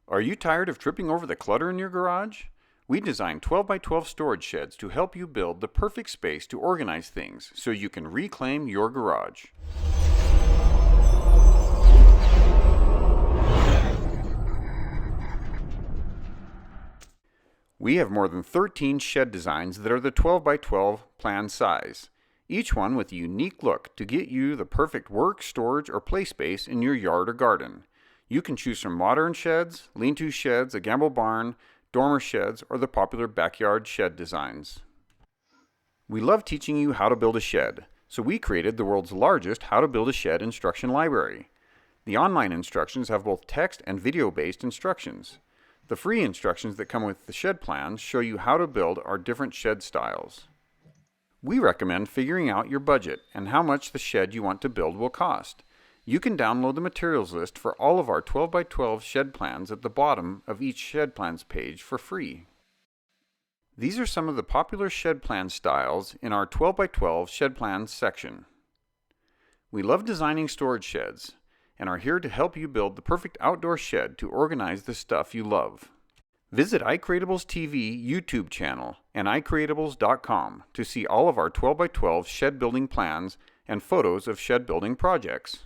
Are you tired of tripping over the clutter in your garage? We designed 12 by 12 storage sheds to help you build the perfect space to organize things so you can reclaim your garage. We have more than 13 shed designs that are the 12 by 12 plan size, each one with a unique look to get you the perfect work, storage, or play space in your yard or garden. You can choose from modern sheds, lean-to sheds, a gambrel barn, dormer sheds, or the popular backyard shed designs. We love teaching you how to build a shed, so we created the world's largest How to Build a Shed instruction library. The online instructions have both text and video-based instructions. The free instructions that come with the shed plans show you how to build our different shed styles. We recommend figuring out your budget and how much the shed you want to build will cost. You can download the materials list for all of our 12 by 12 shed plans at the bottom of each shed plans page for free. These are some of the popular shed plan styles in our 12 by 12 shed plans section. We love designing storage sheds and are here to help you build the perfect outdoor shed to organize the stuff you love. Visit iCreatables TV YouTube channel and iCreatables.com to see all of our 12 by 12 shed building plans and photos of shed building projects.